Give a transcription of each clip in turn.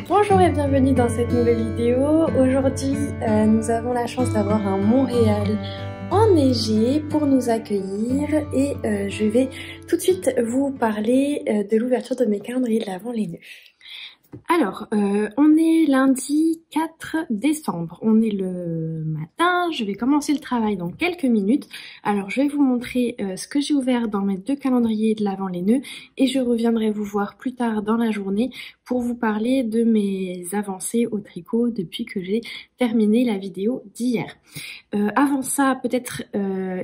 Bonjour et bienvenue dans cette nouvelle vidéo. Aujourd'hui, nous avons la chance d'avoir un Montréal enneigé pour nous accueillir et je vais tout de suite vous parler de l'ouverture de mes calendriers de l'Avent les nœuds. Alors, on est lundi 4 décembre, on est le matin, je vais commencer le travail dans quelques minutes. Alors, je vais vous montrer ce que j'ai ouvert dans mes deux calendriers de l'Avent les nœuds et je reviendrai vous voir plus tard dans la journée pour vous parler de mes avancées au tricot depuis que j'ai terminé la vidéo d'hier. Avant ça, peut-être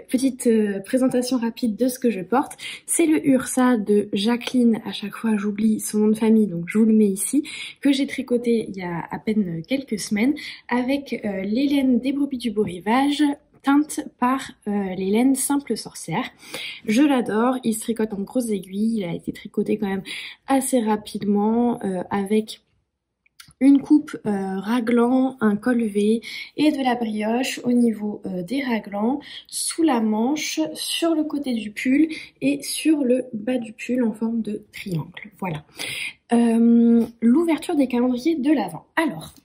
petite présentation rapide de ce que je porte. C'est le Ursa de Jacqueline, à chaque fois j'oublie son nom de famille, donc je vous le mets ici, que j'ai tricoté il y a à peine quelques semaines avec les laines des brebis du beau rivage, teinte par les laines Simple Sorcière. Je l'adore, il se tricote en grosses aiguilles, il a été tricoté quand même assez rapidement avec une coupe raglan, un col V et de la brioche au niveau des raglans, sous la manche, sur le côté du pull et sur le bas du pull en forme de triangle. Voilà. L'ouverture des calendriers de l'Avent. Alors,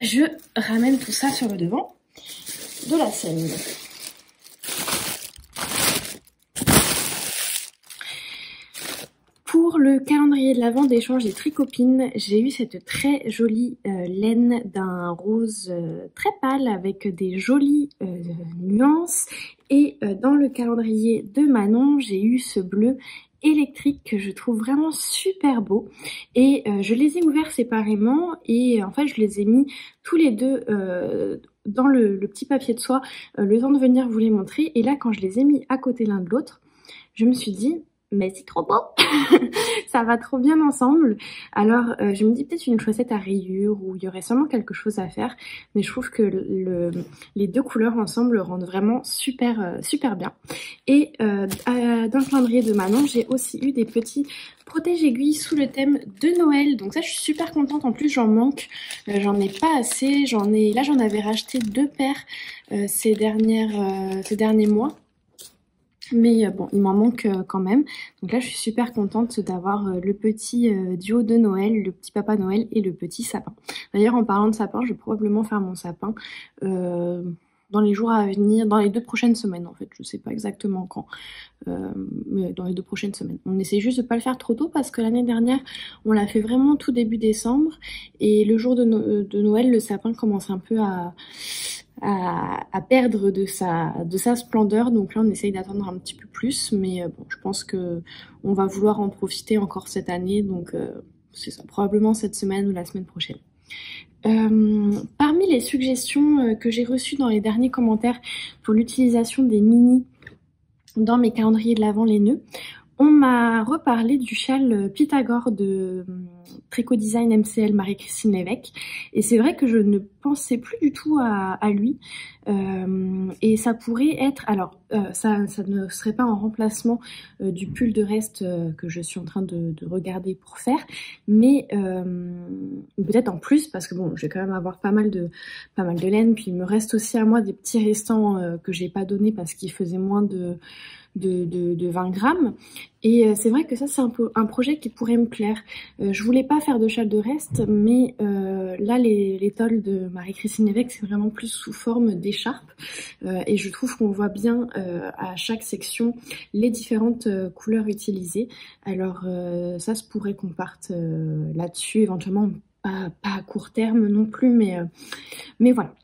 je ramène tout ça sur le devant de la scène. Pour le calendrier de l'Avent d'échange des Tricopines, j'ai eu cette très jolie laine d'un rose très pâle avec des jolies nuances. Et dans le calendrier de Manon, j'ai eu ce bleu électrique que je trouve vraiment super beau. Et je les ai ouverts séparément et en fait je les ai mis tous les deux dans le petit papier de soie le temps de venir vous les montrer. Et là quand je les ai mis à côté l'un de l'autre, je me suis dit mais c'est trop beau, ça va trop bien ensemble. Alors je me dis peut-être une chaussette à rayures où il y aurait sûrement quelque chose à faire, mais je trouve que les deux couleurs ensemble rendent vraiment super bien. Et dans le calendrier de Manon, j'ai aussi eu des petits protège-aiguilles sous le thème de Noël, donc ça je suis super contente. En plus j'en manque, j'en ai pas assez, là j'en avais racheté 2 paires ces derniers mois. Mais bon, il m'en manque quand même. Donc là, je suis super contente d'avoir le petit duo de Noël, le petit Papa Noël et le petit sapin. D'ailleurs, en parlant de sapin, je vais probablement faire mon sapin dans les jours à venir, dans les 2 prochaines semaines en fait. Je sais pas exactement quand, mais dans les 2 prochaines semaines. On essaie juste de pas le faire trop tôt parce que l'année dernière, on l'a fait vraiment tout début décembre. Et le jour de Noël, le sapin commence un peu à perdre de sa splendeur, donc là on essaye d'attendre un petit peu plus, mais bon, je pense que on va vouloir en profiter encore cette année, donc c'est ça, probablement cette semaine ou la semaine prochaine. Parmi les suggestions que j'ai reçues dans les derniers commentaires pour l'utilisation des mini dans mes calendriers de l'Avent les nœuds, on m'a reparlé du châle Pythagore de Tricot Design MCL Marie-Christine Lévesque. Et c'est vrai que je ne pensais plus du tout à lui. Et ça pourrait être... Alors, ça ne serait pas en remplacement du pull de reste que je suis en train de regarder pour faire. Mais peut-être en plus, parce que bon, je vais quand même avoir pas mal de laine. Puis il me reste aussi à moi des petits restants que j'ai pas donnés parce qu'ils faisaient moins de 20 grammes. Et c'est vrai que ça c'est un projet qui pourrait me plaire. Je voulais pas faire de châle de reste, mais là les tolls de Marie-Christine Lévesque c'est vraiment plus sous forme d'écharpe et je trouve qu'on voit bien à chaque section les différentes couleurs utilisées. Alors ça se pourrait qu'on parte là-dessus éventuellement, pas à court terme non plus, mais voilà.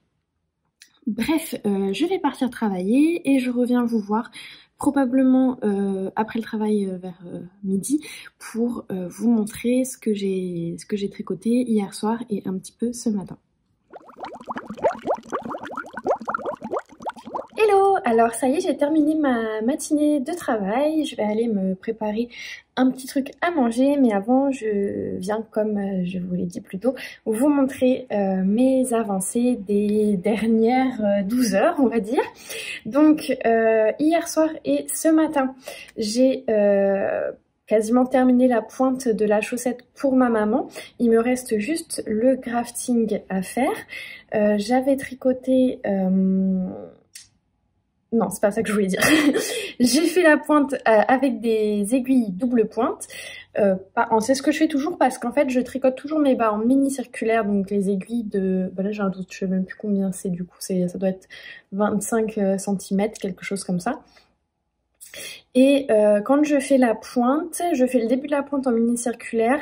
Bref, je vais partir travailler et je reviens vous voir probablement après le travail vers midi pour vous montrer ce que j'ai tricoté hier soir et un petit peu ce matin. Hello! Alors ça y est, j'ai terminé ma matinée de travail, je vais aller me préparer un petit truc à manger, mais avant je viens, comme je vous l'ai dit plus tôt, vous montrer mes avancées des dernières 12 heures, on va dire. Donc hier soir et ce matin, j'ai quasiment terminé la pointe de la chaussette pour ma maman. Il me reste juste le grafting à faire. J'avais tricoté... Non, c'est pas ça que je voulais dire. J'ai fait la pointe avec des aiguilles double pointe. C'est ce que je fais toujours parce qu'en fait je tricote toujours mes bas en mini circulaire, donc les aiguilles de... Bah là j'ai un doute, je sais même plus combien c'est du coup, ça doit être 25 cm, quelque chose comme ça. Et quand je fais la pointe, je fais le début de la pointe en mini circulaire,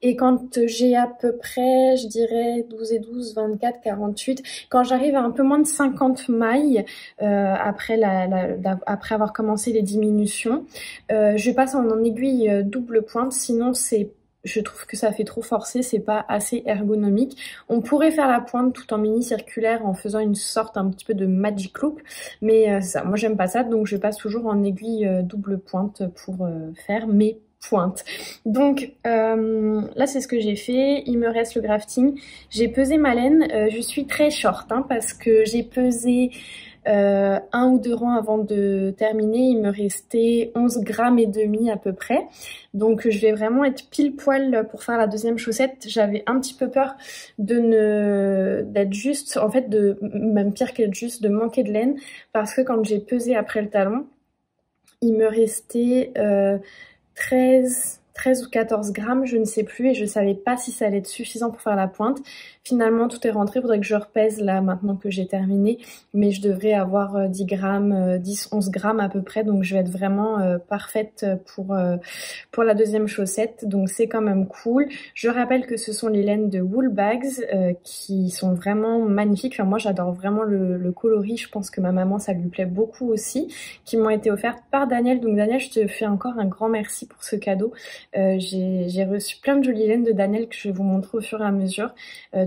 et quand j'ai à peu près, je dirais 12 et 12, 24, 48, quand j'arrive à un peu moins de 50 mailles, après avoir commencé les diminutions, je passe en aiguille double pointe, sinon je trouve que ça fait trop forcé, c'est pas assez ergonomique. On pourrait faire la pointe tout en mini circulaire en faisant une sorte un petit peu de magic loop, mais moi j'aime pas ça, donc je passe toujours en aiguille double pointe pour faire mes pointes. Donc là c'est ce que j'ai fait, il me reste le grafting. J'ai pesé ma laine, je suis très short parce que j'ai pesé 1 ou 2 rangs avant de terminer, il me restait 11 grammes et demi à peu près. Donc je vais vraiment être pile poil pour faire la deuxième chaussette. J'avais un petit peu peur d'être juste, en fait même pire qu'être juste, de manquer de laine, parce que quand j'ai pesé après le talon, il me restait 13 ou 14 grammes, je ne sais plus, et je savais pas si ça allait être suffisant pour faire la pointe. Finalement, tout est rentré, il faudrait que je repèse là maintenant que j'ai terminé, mais je devrais avoir 10 grammes, 10, 11 grammes à peu près, donc je vais être vraiment parfaite pour la deuxième chaussette, donc c'est quand même cool. Je rappelle que ce sont les laines de Woolbags qui sont vraiment magnifiques. Enfin, moi j'adore vraiment le coloris, je pense que ma maman ça lui plaît beaucoup aussi, qui m'ont été offertes par Daniel. Donc Daniel, je te fais encore un grand merci pour ce cadeau. J'ai reçu plein de jolies laines de Daniel que je vais vous montrer au fur et à mesure,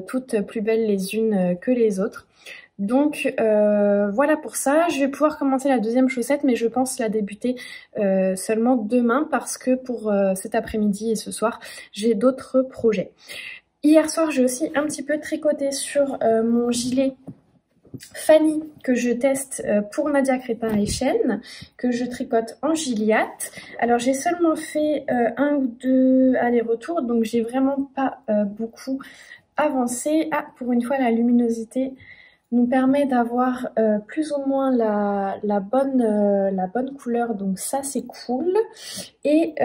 toutes plus belles les unes que les autres. Donc voilà pour ça, je vais pouvoir commencer la deuxième chaussette, mais je pense la débuter seulement demain, parce que pour cet après-midi et ce soir, j'ai d'autres projets. Hier soir, j'ai aussi un petit peu tricoté sur mon gilet Fanny que je teste pour Nadia Crétin et Chêne, que je tricote en Gilliatt. Alors j'ai seulement fait 1 ou 2 allers-retours, donc j'ai vraiment pas beaucoup avancé. Ah, pour une fois la luminosité nous permet d'avoir plus ou moins la bonne couleur, donc ça c'est cool. Et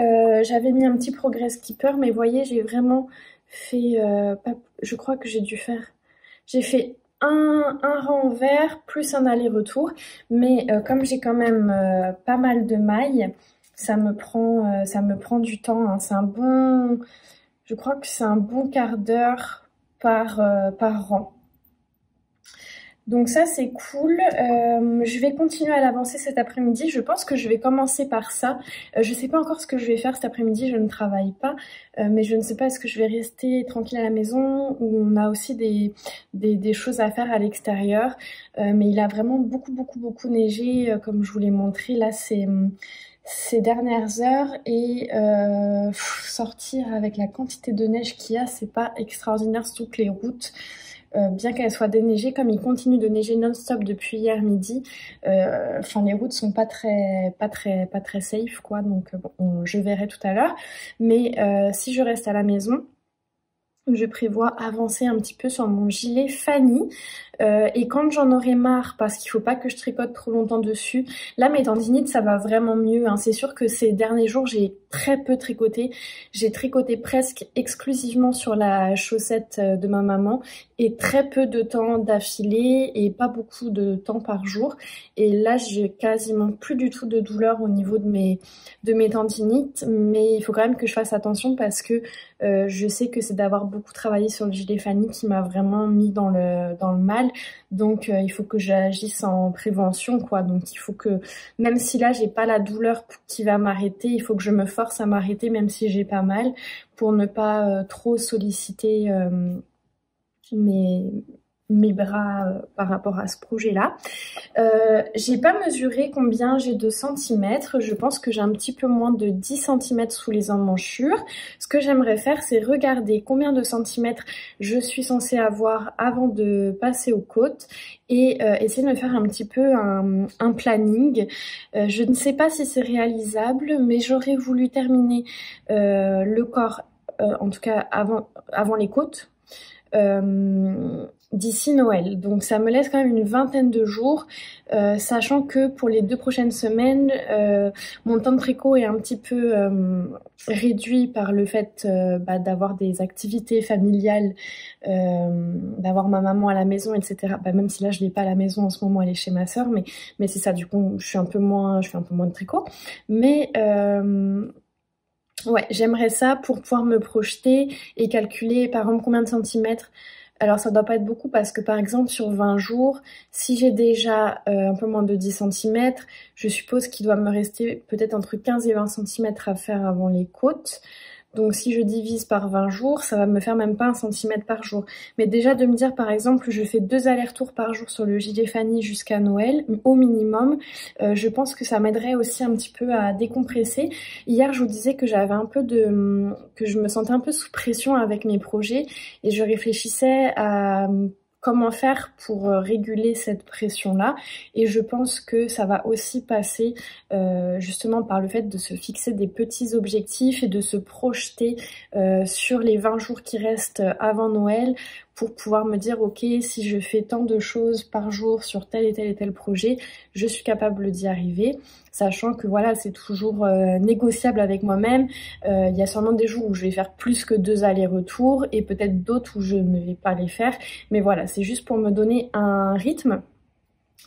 j'avais mis un petit progrès skipper, mais vous voyez j'ai vraiment fait, je crois que j'ai fait un rang vert plus un aller-retour, mais comme j'ai quand même pas mal de mailles, ça me prend du temps, hein. Je crois que c'est un bon quart d'heure par rang. Donc ça c'est cool, je vais continuer à l'avancer cet après-midi, je pense que je vais commencer par ça. Je sais pas encore ce que je vais faire cet après-midi, je ne travaille pas, mais je ne sais pas, est-ce que je vais rester tranquille à la maison, ou on a aussi des choses à faire à l'extérieur, mais il a vraiment beaucoup neigé, comme je vous l'ai montré là ces dernières heures, et sortir avec la quantité de neige qu'il y a, c'est pas extraordinaire, surtout que les routes, bien qu'elles soient déneigées, comme il continue de neiger non-stop depuis hier midi, enfin les routes sont pas très safe quoi, donc bon, je verrai tout à l'heure. Mais si je reste à la maison, je prévois avancer un petit peu sur mon gilet Fanny, et quand j'en aurai marre, parce qu'il faut pas que je tricote trop longtemps dessus, là mes tendinites ça va vraiment mieux, hein. C'est sûr que ces derniers jours j'ai très peu tricoté, j'ai tricoté presque exclusivement sur la chaussette de ma maman, et très peu de temps d'affilée et pas beaucoup de temps par jour, et là j'ai quasiment plus du tout de douleur au niveau de mes tendinites, mais il faut quand même que je fasse attention, parce que je sais que c'est d'avoir beaucoup travaillé sur le gilet Fanny qui m'a vraiment mis dans le mal. Donc il faut que j'agisse en prévention quoi. Donc il faut que, même si là j'ai pas la douleur qui va m'arrêter, il faut que je me force à m'arrêter même si j'ai pas mal, pour ne pas trop solliciter mes bras par rapport à ce projet-là. J'ai pas mesuré combien j'ai de centimètres, je pense que j'ai un petit peu moins de 10 cm sous les emmanchures. Ce que j'aimerais faire, c'est regarder combien de centimètres je suis censée avoir avant de passer aux côtes, et essayer de me faire un petit peu un planning. Je ne sais pas si c'est réalisable, mais j'aurais voulu terminer le corps, en tout cas avant les côtes. d'ici Noël. Donc ça me laisse quand même une vingtaine de jours, sachant que pour les 2 prochaines semaines, mon temps de tricot est un petit peu réduit par le fait d'avoir des activités familiales, d'avoir ma maman à la maison, etc. Même si là je l'ai pas à la maison en ce moment, elle est chez ma sœur, mais c'est ça, du coup je fais un peu moins de tricot. Mais ouais, j'aimerais ça pour pouvoir me projeter et calculer par exemple combien de centimètres. Alors ça doit pas être beaucoup parce que par exemple sur 20 jours, si j'ai déjà un peu moins de 10 centimètres, je suppose qu'il doit me rester peut-être entre 15 et 20 centimètres à faire avant les côtes. Donc si je divise par 20 jours, ça va me faire même pas 1 centimètre par jour. Mais déjà de me dire par exemple, je fais 2 allers-retours par jour sur le gilet Fanny jusqu'à Noël, au minimum, je pense que ça m'aiderait aussi un petit peu à décompresser. Hier je vous disais que j'avais un peu que je me sentais un peu sous pression avec mes projets et je réfléchissais à comment faire pour réguler cette pression-là. Et je pense que ça va aussi passer justement par le fait de se fixer des petits objectifs et de se projeter sur les 20 jours qui restent avant Noël pour pouvoir me dire ok, si je fais tant de choses par jour sur tel et tel projet, je suis capable d'y arriver, sachant que voilà, c'est toujours négociable avec moi-même. Il y a sûrement des jours où je vais faire plus que 2 allers-retours et peut-être d'autres où je ne vais pas les faire, mais voilà, c'est juste pour me donner un rythme.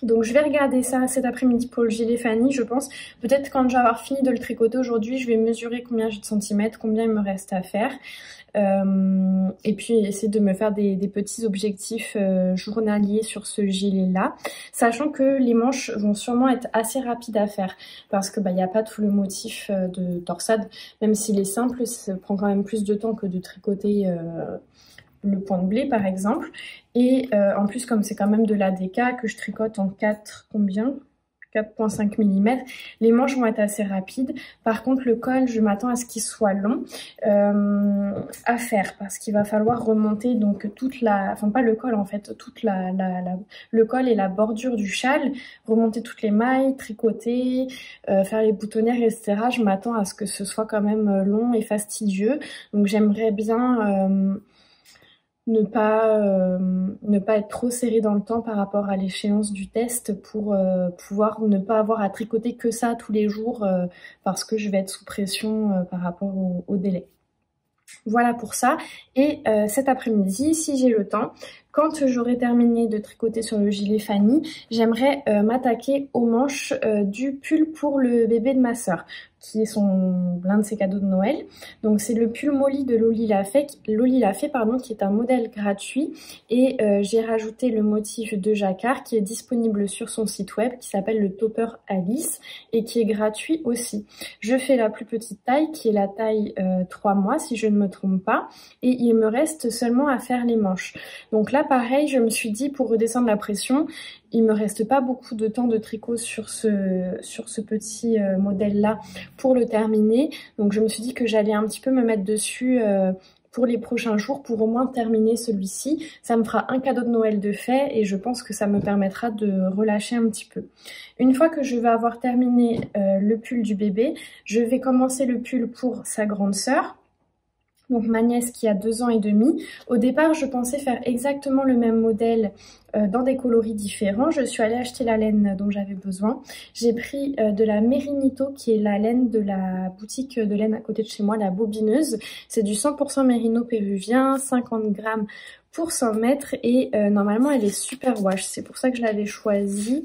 Donc je vais regarder ça cet après-midi pour le gilet Fanny, je pense. Peut-être quand je vais avoir fini de le tricoter aujourd'hui, je vais mesurer combien j'ai de centimètres, combien il me reste à faire. Et puis essayer de me faire des petits objectifs journaliers sur ce gilet-là. Sachant que les manches vont sûrement être assez rapides à faire. Parce que il n'y a pas tout le motif de torsade. Même s'il est simple, ça prend quand même plus de temps que de tricoter le point de blé par exemple. Et en plus comme c'est quand même de l'ADK que je tricote en 4 combien 4,5 mm, les manches vont être assez rapides. Par contre le col, je m'attends à ce qu'il soit long à faire parce qu'il va falloir remonter donc toute la, enfin pas le col en fait, toute le col et la bordure du châle, remonter toutes les mailles, tricoter, faire les boutonnières, etc. Je m'attends à ce que ce soit quand même long et fastidieux. Donc j'aimerais bien ne pas être trop serré dans le temps par rapport à l'échéance du test pour pouvoir ne pas avoir à tricoter que ça tous les jours parce que je vais être sous pression par rapport au délai. Voilà pour ça. Et cet après-midi, si j'ai le temps, quand j'aurai terminé de tricoter sur le gilet Fanny, j'aimerais m'attaquer aux manches du pull pour le bébé de ma sœur, qui est l'un de ses cadeaux de Noël. Donc c'est le pull Molly de Loli l'a fait, qui est un modèle gratuit. Et j'ai rajouté le motif de jacquard qui est disponible sur son site web, qui s'appelle le Topper Alice, et qui est gratuit aussi. Je fais la plus petite taille, qui est la taille 3 mois, si je ne me trompe pas. Et il me reste seulement à faire les manches. Donc là, pareil, je me suis dit, pour redescendre la pression, il me reste pas beaucoup de temps de tricot sur ce petit modèle-là pour le terminer. Donc je me suis dit que j'allais un petit peu me mettre dessus pour les prochains jours pour au moins terminer celui-ci. Ça me fera un cadeau de Noël de fait et je pense que ça me permettra de relâcher un petit peu. Une fois que je vais avoir terminé le pull du bébé, je vais commencer le pull pour sa grande sœur. Donc ma nièce qui a 2 ans et demi. Au départ, je pensais faire exactement le même modèle dans des coloris différents. Je suis allée acheter la laine dont j'avais besoin. J'ai pris de la Merinito, qui est la laine de la boutique de laine à côté de chez moi, la Bobineuse. C'est du 100% mérino péruvien, 50 grammes pour 100 mètres et normalement elle est super wash. C'est pour ça que je l'avais choisie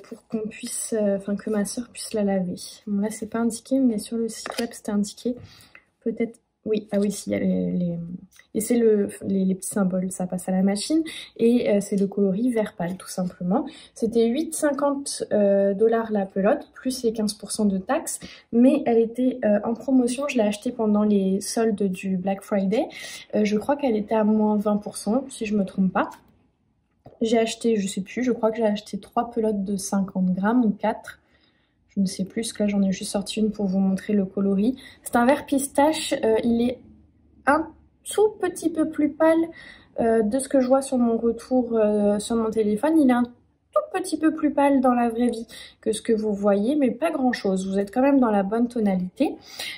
pour qu'on puisse, que ma soeur puisse la laver. Bon là c'est pas indiqué, mais sur le site web c'était indiqué. Peut-être. Oui, ah oui, si, il y a et c'est les petits symboles, ça passe à la machine. Et c'est le coloris vert pâle, tout simplement. C'était 8,50 $ la pelote, plus les 15% de taxes. Mais elle était en promotion, je l'ai achetée pendant les soldes du Black Friday. Je crois qu'elle était à moins 20%, si je me trompe pas. J'ai acheté, je sais plus, je crois que j'ai acheté 3 pelotes de 50 grammes ou 4. Je ne sais plus, là j'en ai juste sorti une pour vous montrer le coloris. C'est un vert pistache, il est un tout petit peu plus pâle de ce que je vois sur mon retour sur mon téléphone. Il est un tout petit peu plus pâle dans la vraie vie que ce que vous voyez, mais pas grand chose. Vous êtes quand même dans la bonne tonalité.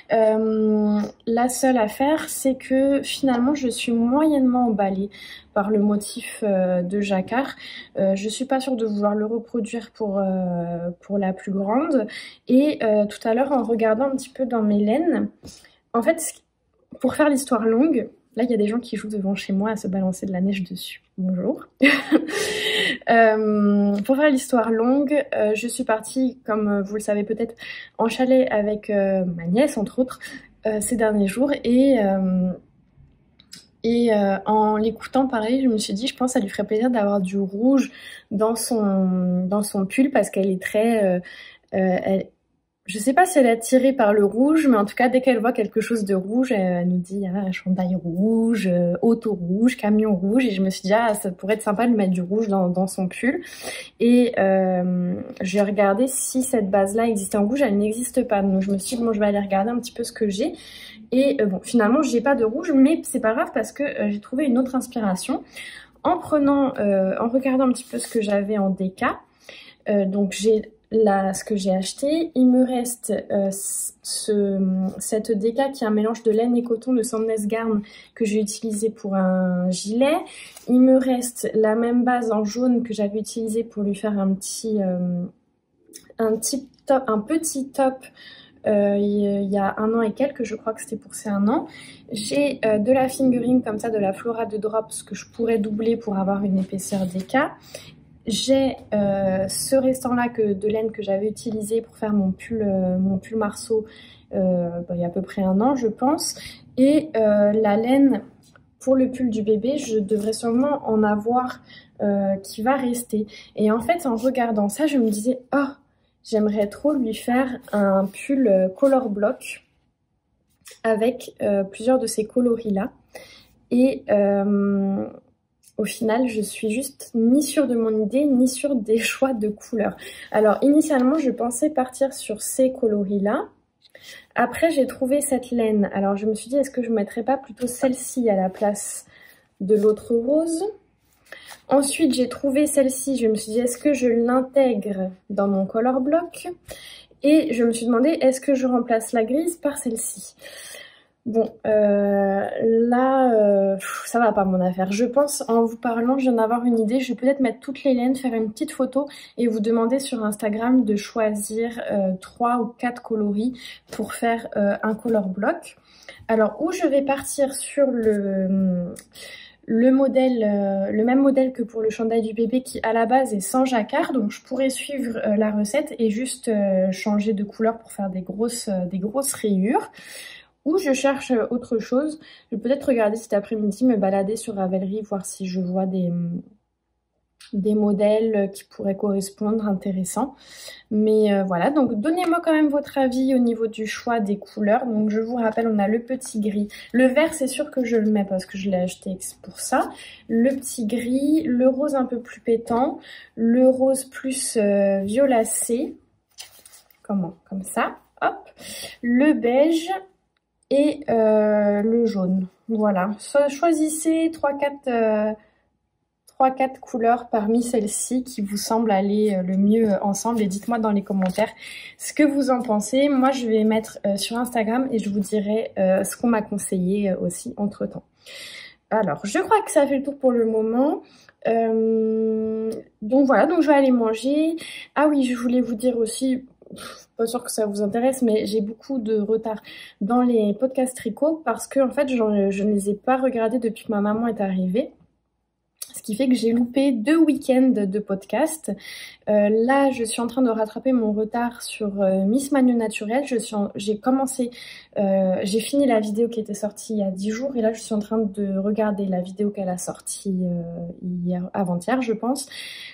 La seule affaire, c'est que finalement je suis moyennement emballée par le motif de jacquard. Je suis pas sûre de vouloir le reproduire pour la plus grande. Et tout à l'heure, en regardant un petit peu dans mes laines, en fait, pour faire l'histoire longue, là il y a des gens qui jouent devant chez moi à se balancer de la neige dessus. Bonjour. Pour faire l'histoire longue, je suis partie, comme vous le savez peut-être, en chalet avec ma nièce entre autres ces derniers jours et en l'écoutant pareil, je me suis dit je pense que ça lui ferait plaisir d'avoir du rouge dans son pull parce qu'elle est très je sais pas si elle est attirée par le rouge, mais en tout cas, dès qu'elle voit quelque chose de rouge, elle nous dit ah, chandail rouge, auto rouge, camion rouge. Et je me suis dit ah, ça pourrait être sympa de mettre du rouge dans son pull. Et j'ai regardé si cette base-là existait en rouge. Elle n'existe pas. Donc je me suis dit bon, je vais aller regarder un petit peu ce que j'ai. Et bon, finalement, j'ai pas de rouge, mais c'est pas grave parce que j'ai trouvé une autre inspiration en regardant un petit peu ce que j'avais en déca. Donc j'ai là ce que j'ai acheté, il me reste cette déca qui est un mélange de laine et coton de Sandnes Garn que j'ai utilisé pour un gilet. Il me reste la même base en jaune que j'avais utilisé pour lui faire un petit top il y a 1 an et quelques, je crois que c'était pour ces 1 an. J'ai de la fingering comme ça, de la Flora de Drops que je pourrais doubler pour avoir une épaisseur déca. J'ai ce restant-là de laine que j'avais utilisé pour faire mon pull marceau il y a à peu près 1 an, je pense. Et la laine pour le pull du bébé, je devrais sûrement en avoir qui va rester. Et en fait, en regardant ça, je me disais « Oh, j'aimerais trop lui faire un pull color block avec plusieurs de ces coloris-là. » Et au final, je suis juste ni sûre de mon idée, ni sûre des choix de couleurs. Alors, initialement, je pensais partir sur ces coloris-là. Après, j'ai trouvé cette laine. Alors, je me suis dit, est-ce que je ne mettrais pas plutôt celle-ci à la place de l'autre rose? Ensuite, j'ai trouvé celle-ci. Je me suis dit, est-ce que je l'intègre dans mon color block? Et je me suis demandé, est-ce que je remplace la grise par celle-ci? Bon, là, ça va pas mon affaire. Je pense, en vous parlant, je viens d'avoir une idée. Je vais peut-être mettre toutes les laines, faire une petite photo et vous demander sur Instagram de choisir 3 ou 4 coloris pour faire un color block. Alors, où je vais partir sur le même modèle que pour le chandail du bébé qui à la base est sans jacquard, donc je pourrais suivre la recette et juste changer de couleur pour faire des grosses rayures. Ou je cherche autre chose. Je vais peut-être regarder cet après-midi, me balader sur Ravelry, voir si je vois des modèles qui pourraient correspondre, intéressants. Mais voilà, donc donnez-moi quand même votre avis au niveau du choix des couleurs. Donc je vous rappelle, on a le petit gris. Le vert, c'est sûr que je le mets parce que je l'ai acheté pour ça. Le petit gris, le rose un peu plus pétant, le rose plus violacé. Comme ça, hop. Le beige et le jaune. Voilà, choisissez 3-4 couleurs parmi celles-ci qui vous semblent aller le mieux ensemble et dites-moi dans les commentaires ce que vous en pensez. Moi, je vais mettre sur Instagram et je vous dirai ce qu'on m'a conseillé aussi entre-temps. Alors, je crois que ça fait le tour pour le moment. Donc voilà, donc je vais aller manger. Ah oui, je voulais vous dire aussi... Pas sûr que ça vous intéresse, mais j'ai beaucoup de retard dans les podcasts tricot parce que en fait, je ne les ai pas regardés depuis que ma maman est arrivée. Ce qui fait que j'ai loupé 2 week-ends de podcast. Là, je suis en train de rattraper mon retard sur Miss Manu Naturelle. J'ai fini la vidéo qui était sortie il y a 10 jours et là, je suis en train de regarder la vidéo qu'elle a sortie avant-hier, je pense.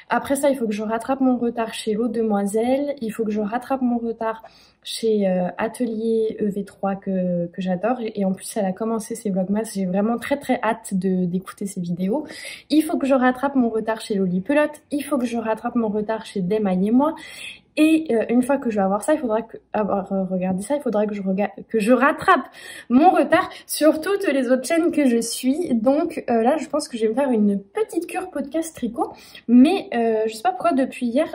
Après ça, il faut que je rattrape mon retard chez l'eau Demoiselle. Il faut que je rattrape mon retard chez Atelier EV3 que j'adore. Et en plus, elle a commencé ses vlogmas. J'ai vraiment très très hâte d'écouter ses vidéos. Il faut que je rattrape mon retard chez Loli Pelote. Il faut que je rattrape mon retard chez Demaille et moi. Et une fois que je vais avoir ça, il faudra avoir regardé ça, il faudra que je rattrape mon retard sur toutes les autres chaînes que je suis. Donc là, je pense que je vais me faire une petite cure podcast tricot. Mais je sais pas pourquoi depuis hier,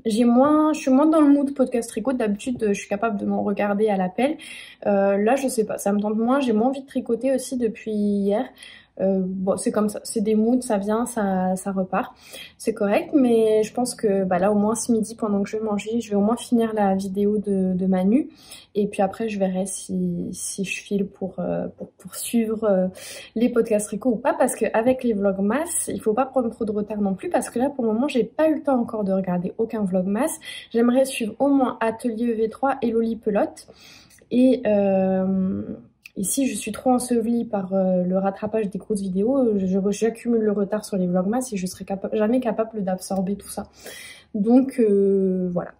je suis moins dans le mood podcast tricot. D'habitude, je suis capable de m'en regarder à l'appel. Là, je sais pas, ça me tente moins. J'ai moins envie de tricoter aussi depuis hier. Bon, c'est comme ça, c'est des moods, ça vient, ça repart, c'est correct, mais je pense que bah là au moins ce midi pendant que je vais manger, je vais au moins finir la vidéo de Manu, et puis après je verrai si je file pour poursuivre les podcasts tricot ou pas, parce qu'avec les vlogmas, il faut pas prendre trop de retard non plus, parce que là pour le moment j'ai pas eu le temps encore de regarder aucun vlogmas. J'aimerais suivre au moins Atelier EV3 et Loli Pelote, et si je suis trop ensevelie par le rattrapage des grosses vidéos, j'accumule le retard sur les vlogmas et je serai jamais capable d'absorber tout ça. Donc voilà.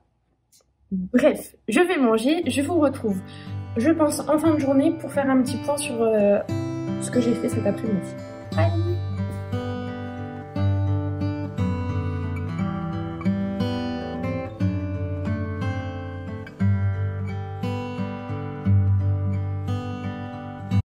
Bref, je vais manger, je vous retrouve, je pense, en fin de journée pour faire un petit point sur ce que j'ai fait cet après-midi. Bye!